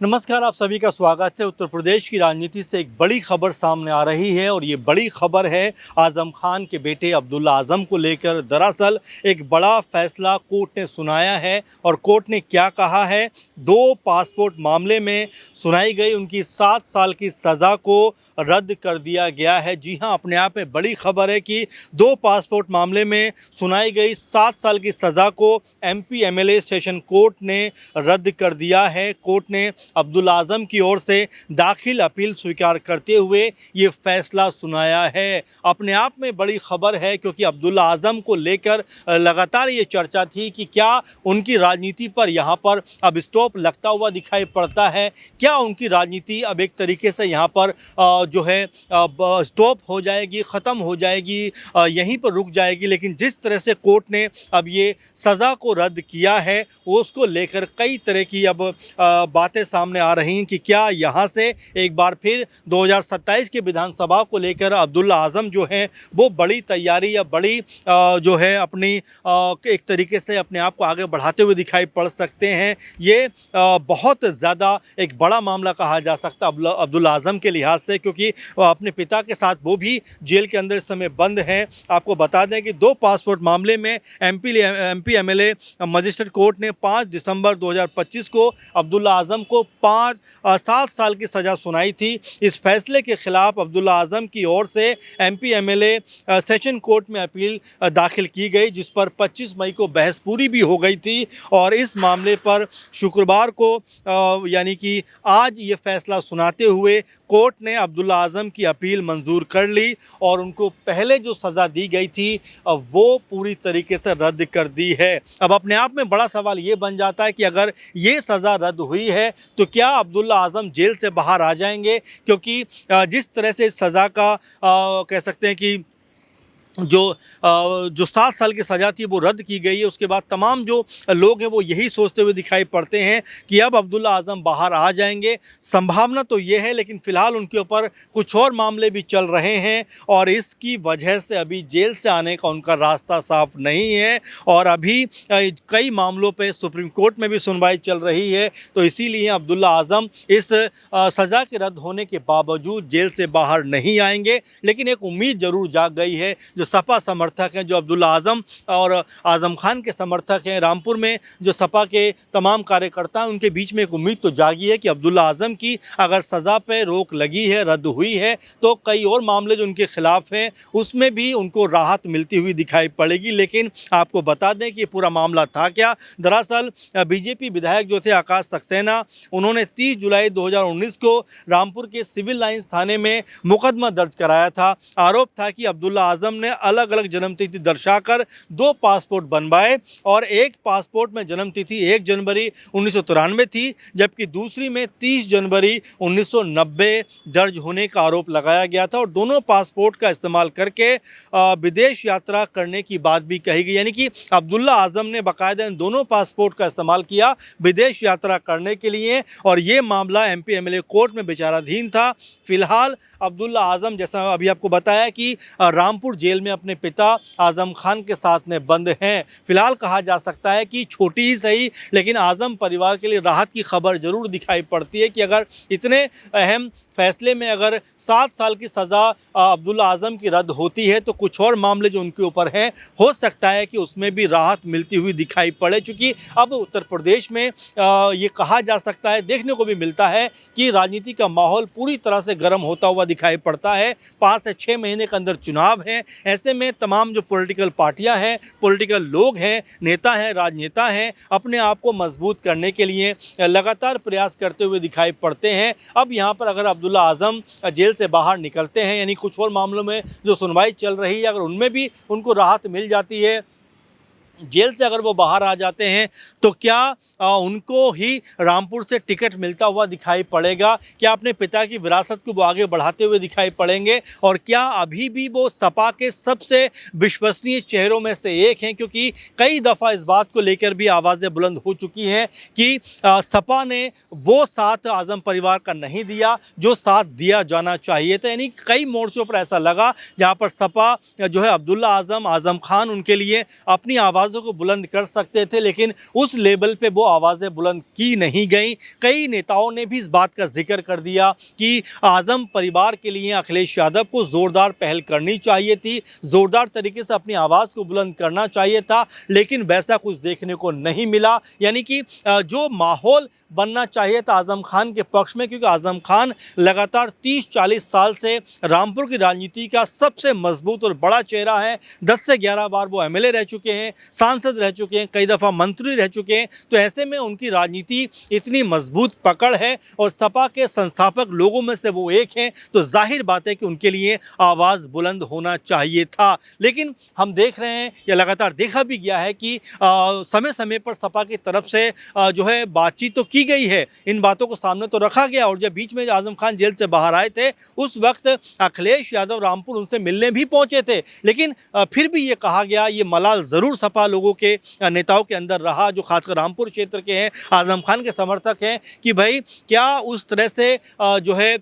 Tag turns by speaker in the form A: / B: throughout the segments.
A: नमस्कार, आप सभी का स्वागत है। उत्तर प्रदेश की राजनीति से एक बड़ी खबर सामने आ रही है और ये बड़ी खबर है आज़म खान के बेटे अब्दुल्ला आज़म को लेकर। दरअसल एक बड़ा फैसला कोर्ट ने सुनाया है और कोर्ट ने क्या कहा है, 2 पासपोर्ट मामले में सुनाई गई उनकी 7 साल की सज़ा को रद्द कर दिया गया है। जी हाँ, अपने आप में बड़ी खबर है कि 2 पासपोर्ट मामले में सुनाई गई 7 साल की सज़ा को एमपी एमएलए सेशन कोर्ट ने रद्द कर दिया है। कोर्ट ने अब्दुल्ला आज़म की ओर से दाखिल अपील स्वीकार करते हुए ये फैसला सुनाया है। अपने आप में बड़ी खबर है क्योंकि अब्दुल्ला आज़म को लेकर लगातार ये चर्चा थी कि क्या उनकी राजनीति पर यहाँ पर अब स्टॉप लगता हुआ दिखाई पड़ता है, क्या उनकी राजनीति अब एक तरीके से यहाँ पर जो है स्टॉप हो जाएगी, ख़त्म हो जाएगी, यहीं पर रुक जाएगी। लेकिन जिस तरह से कोर्ट ने अब ये सज़ा को रद्द किया है उसको लेकर कई तरह की अब बातें सामने आ रही हैं कि क्या यहाँ से एक बार फिर 2027 के विधानसभा को लेकर अब्दुल्ला आज़म जो हैं वो बड़ी तैयारी या बड़ी जो है अपनी एक तरीके से अपने आप को आगे बढ़ाते हुए दिखाई पड़ सकते हैं। ये बहुत ज़्यादा एक बड़ा मामला कहा जा सकता है अब्दुल्ला आज़म के लिहाज से, क्योंकि अपने पिता के साथ वो भी जेल के अंदर इस समय बंद हैं। आपको बता दें कि 2 पासपोर्ट मामले में एमपी एमएलए मजिस्ट्रेट कोर्ट ने 5 दिसंबर 2025 को अब्दुल्ला आज़म को 7 साल की सज़ा सुनाई थी। इस फैसले के खिलाफ अब्दुल्ला आज़म की ओर से एमपी एमएलए सेशन कोर्ट में अपील दाखिल की गई, जिस पर 25 मई को बहस पूरी भी हो गई थी और इस मामले पर शुक्रवार को यानी कि आज ये फैसला सुनाते हुए कोर्ट ने अब्दुल्ला आज़म की अपील मंजूर कर ली और उनको पहले जो सज़ा दी गई थी वो पूरी तरीके से रद्द कर दी है। अब अपने आप में बड़ा सवाल ये बन जाता है कि अगर ये सज़ा रद्द हुई है तो क्या अब्दुल्ला आज़म जेल से बाहर आ जाएंगे, क्योंकि जिस तरह से इस सज़ा का कह सकते हैं कि जो 7 साल की सज़ा थी वो रद्द की गई है, उसके बाद तमाम जो लोग हैं वो यही सोचते हुए दिखाई पड़ते हैं कि अब अब्दुल्ला आज़म बाहर आ जाएंगे। संभावना तो ये है, लेकिन फ़िलहाल उनके ऊपर कुछ और मामले भी चल रहे हैं और इसकी वजह से अभी जेल से आने का उनका रास्ता साफ नहीं है और अभी कई मामलों पे सुप्रीम कोर्ट में भी सुनवाई चल रही है। तो इसीलिए अब्दुल्ला आज़म इस सज़ा के रद्द होने के बावजूद जेल से बाहर नहीं आएंगे। लेकिन एक उम्मीद ज़रूर जाग गई है। जो सपा समर्थक हैं, जो अब्दुल्ला आज़म और आज़म खान के समर्थक हैं, रामपुर में जो सपा के तमाम कार्यकर्ता हैं, उनके बीच में एक उम्मीद तो जागी है कि अब्दुल्ला आज़म की अगर सज़ा पे रोक लगी है, रद्द हुई है, तो कई और मामले जो उनके खिलाफ हैं उसमें भी उनको राहत मिलती हुई दिखाई पड़ेगी। लेकिन आपको बता दें कि पूरा मामला था क्या। दरअसल बीजेपी विधायक जो थे आकाश सक्सेना, उन्होंने 30 जुलाई 2019 को रामपुर के सिविल लाइंस थाने में मुकदमा दर्ज कराया था। आरोप था कि अब्दुल्ला आज़म ने अलग अलग जन्मतिथि दर्शाकर 2 पासपोर्ट बनवाए और एक पासपोर्ट में जन्मतिथि 1 जनवरी 1993 थी, जबकि दूसरी में 30 जनवरी 1990 दर्ज होने का आरोप लगाया गया था और दोनों पासपोर्ट का इस्तेमाल करके विदेश यात्रा करने की बात भी कही गई। यानी कि अब्दुल्ला आज़म ने बाकायदा इन दोनों पासपोर्ट का इस्तेमाल किया विदेश यात्रा करने के लिए और ये मामला एमपी एमएलए कोर्ट में विचाराधीन था। फिलहाल अब्दुल्ला आज़म, जैसा अभी आपको बताया कि रामपुर जेल में अपने पिता आज़म खान के साथ में बंद हैं। फिलहाल कहा जा सकता है कि छोटी ही सही लेकिन आज़म परिवार के लिए राहत की खबर ज़रूर दिखाई पड़ती है कि अगर इतने अहम फैसले में अगर 7 साल की सज़ा अब्दुल्ला आज़म की रद्द होती है तो कुछ और मामले जो उनके ऊपर हैं हो सकता है कि उसमें भी राहत मिलती हुई दिखाई पड़े। चूँकि अब उत्तर प्रदेश में ये कहा जा सकता है, देखने को भी मिलता है कि राजनीति का माहौल पूरी तरह से गर्म होता हुआ दिखाई पड़ता है। 5 से 6 महीने के अंदर चुनाव हैं। ऐसे में तमाम जो पॉलिटिकल पार्टियां हैं, पॉलिटिकल लोग हैं, नेता हैं, राजनेता हैं, अपने आप को मजबूत करने के लिए लगातार प्रयास करते हुए दिखाई पड़ते हैं। अब यहाँ पर अगर अब्दुल्ला आज़म जेल से बाहर निकलते हैं, यानी कुछ और मामलों में जो सुनवाई चल रही है अगर उनमें भी उनको राहत मिल जाती है, जेल से अगर वो बाहर आ जाते हैं तो क्या उनको ही रामपुर से टिकट मिलता हुआ दिखाई पड़ेगा? क्या अपने पिता की विरासत को वो आगे बढ़ाते हुए दिखाई पड़ेंगे? और क्या अभी भी वो सपा के सबसे विश्वसनीय चेहरों में से एक हैं? क्योंकि कई दफ़ा इस बात को लेकर भी आवाज़ें बुलंद हो चुकी हैं कि सपा ने वो साथ आज़म परिवार का नहीं दिया जो साथ दिया जाना चाहिए था। यानी कई मोर्चों पर ऐसा लगा जहाँ पर सपा जो है अब्दुल्ला आज़म, आज़म खान उनके लिए अपनी आवाज़ आवाज़ों को बुलंद कर सकते थे, लेकिन उस लेवल पे वो आवाज़ें बुलंद की नहीं गई। कई नेताओं ने भी इस बात का जिक्र कर दिया कि आज़म परिवार के लिए अखिलेश यादव को ज़ोरदार पहल करनी चाहिए थी, ज़ोरदार तरीके से अपनी आवाज़ को बुलंद करना चाहिए था, लेकिन वैसा कुछ देखने को नहीं मिला। यानी कि जो माहौल बनना चाहिए था आज़म खान के पक्ष में, क्योंकि आज़म खान लगातार 30-40 साल से रामपुर की राजनीति का सबसे मजबूत और बड़ा चेहरा है। 10 से 11 बार वो एमएलए रह चुके हैं, सांसद रह चुके हैं, कई दफ़ा मंत्री रह चुके हैं। तो ऐसे में उनकी राजनीति इतनी मजबूत पकड़ है और सपा के संस्थापक लोगों में से वो एक हैं, तो जाहिर बात है कि उनके लिए आवाज़ बुलंद होना चाहिए था। लेकिन हम देख रहे हैं, या लगातार देखा भी गया है कि समय समय पर सपा की तरफ से जो है बातचीत तो की गई है, इन बातों को सामने तो रखा गया। और जब बीच में आज़म खान जेल से बाहर आए थे, उस वक्त अखिलेश यादव रामपुर उनसे मिलने भी पहुंचे थे, लेकिन फिर भी ये कहा गया, ये मलाल ज़रूर सपा लोगों के नेताओं के अंदर रहा, जो खासकर रामपुर क्षेत्र के हैं, आज़म खान के समर्थक हैं, कि भाई क्या उस तरह से जो है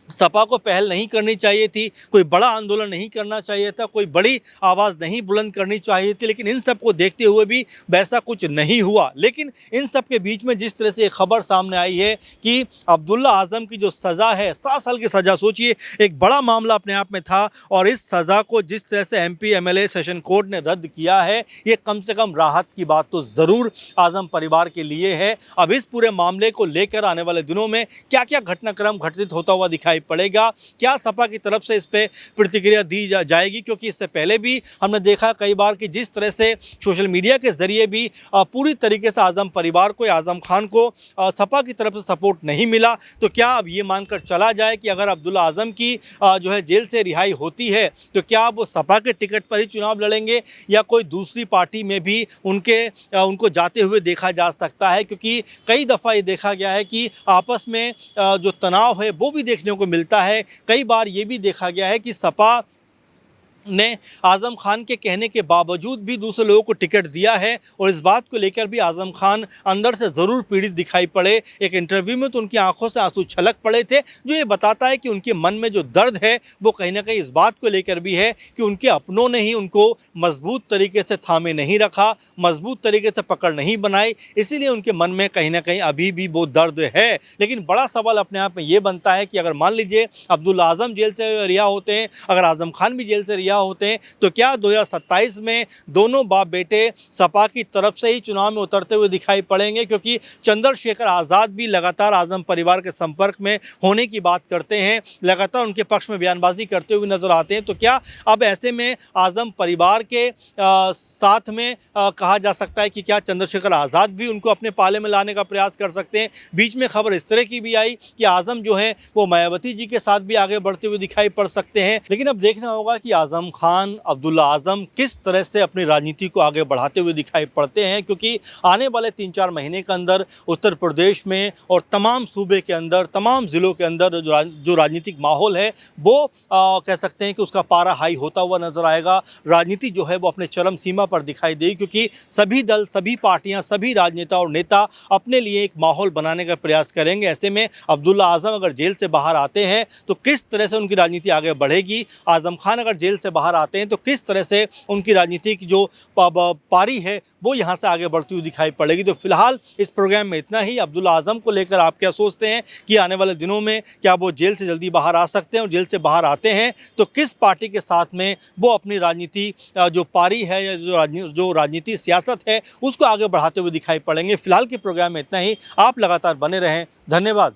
A: सपा को पहल नहीं करनी चाहिए थी, कोई बड़ा आंदोलन नहीं करना चाहिए था, कोई बड़ी आवाज़ नहीं बुलंद करनी चाहिए थी। लेकिन इन सब को देखते हुए भी वैसा कुछ नहीं हुआ। लेकिन इन सब के बीच में जिस तरह से एक खबर सामने आई है कि अब्दुल्ला आज़म की जो सज़ा है, 7 साल की सज़ा, सोचिए एक बड़ा मामला अपने आप में था, और इस सज़ा को जिस तरह से एमपी एमएलए सेशन कोर्ट ने रद्द किया है, ये कम से कम राहत की बात तो ज़रूर आज़म परिवार के लिए है। अब इस पूरे मामले को लेकर आने वाले दिनों में क्या क्या घटनाक्रम घटित होता हुआ दिखाई पड़ेगा, क्या सपा की तरफ से इस पे प्रतिक्रिया दी जाएगी, क्योंकि इससे पहले भी हमने देखा कई बार कि जिस तरह से सोशल मीडिया के ज़रिए भी पूरी तरीके से आज़म परिवार को, आज़म खान को सपा की तरफ से सपोर्ट नहीं मिला। तो क्या अब ये मानकर चला जाए कि अगर अब्दुल्ला आज़म की जो है जेल से रिहाई होती है, तो क्या वो सपा के टिकट पर ही चुनाव लड़ेंगे, या कोई दूसरी पार्टी में भी उनको जाते हुए देखा जा सकता है? क्योंकि कई दफ़ा ये देखा गया है कि आपस में जो तनाव है वो भी देखने को मिलता है। कई बार ये भी देखा गया है कि सपा ने आज़म खान के कहने के बावजूद भी दूसरे लोगों को टिकट दिया है, और इस बात को लेकर भी आज़म खान अंदर से ज़रूर पीड़ित दिखाई पड़े। एक इंटरव्यू में तो उनकी आंखों से आंसू छलक पड़े थे, जो ये बताता है कि उनके मन में जो दर्द है वो कहीं ना कहीं इस बात को लेकर भी है कि उनके अपनों ने ही उनको मजबूत तरीके से थामे नहीं रखा, मजबूत तरीके से पकड़ नहीं बनाई, इसीलिए उनके मन में कहीं ना कहीं अभी भी वो दर्द है। लेकिन बड़ा सवाल अपने आप में ये बनता है कि अगर मान लीजिए अब्दुल्ला आज़म जेल से रिहा होते हैं, अगर आज़म खान भी जेल से रिहा होते हैं, तो क्या 2027 में दोनों बाप बेटे सपा की तरफ से ही चुनाव में उतरते हुए दिखाई पड़ेंगे? क्योंकि चंद्रशेखर आज़ाद भी लगातार आज़म परिवार के संपर्क में होने की बात करते हैं, लगातार उनके पक्ष में बयानबाजी करते हुए नजर आते हैं। तो क्या अब ऐसे में आज़म परिवार के साथ में कहा जा सकता है कि क्या चंद्रशेखर आज़ाद भी उनको अपने पाले में लाने का प्रयास कर सकते हैं? बीच में खबर इस तरह की भी आई कि आज़म जो है वो मायावती जी के साथ भी आगे बढ़ते हुए दिखाई पड़ सकते हैं। लेकिन अब देखना होगा कि आज़म खान, अब्दुल्ला आज़म किस तरह से अपनी राजनीति को आगे बढ़ाते हुए दिखाई पड़ते हैं, क्योंकि आने वाले 3-4 महीने के अंदर उत्तर प्रदेश में और तमाम सूबे के अंदर, तमाम ज़िलों के अंदर जो राजनीतिक माहौल है वो कह सकते हैं कि उसका पारा हाई होता हुआ नजर आएगा। राजनीति जो है वो अपने चरम सीमा पर दिखाई देगी, क्योंकि सभी दल, सभी पार्टियां, सभी राजनेता और नेता अपने लिए एक माहौल बनाने का प्रयास करेंगे। ऐसे में अब्दुल्ला आज़म अगर जेल से बाहर आते हैं तो किस तरह से उनकी राजनीति आगे बढ़ेगी, आज़म खान अगर जेल से बाहर आते हैं तो किस तरह से उनकी राजनीति की जो पारी है वो यहाँ से आगे बढ़ती हुई दिखाई पड़ेगी। तो फिलहाल इस प्रोग्राम में इतना ही। अब्दुल्ला आज़म को लेकर आप क्या सोचते हैं कि आने वाले दिनों में क्या वो जेल से जल्दी बाहर आ सकते हैं, और जेल से बाहर आते हैं तो किस पार्टी के साथ में वो अपनी राजनीति जो पारी है या जो राजनीति सियासत है उसको आगे बढ़ाते हुए दिखाई पड़ेंगे? फिलहाल के प्रोग्राम में इतना ही। आप लगातार बने रहें। धन्यवाद।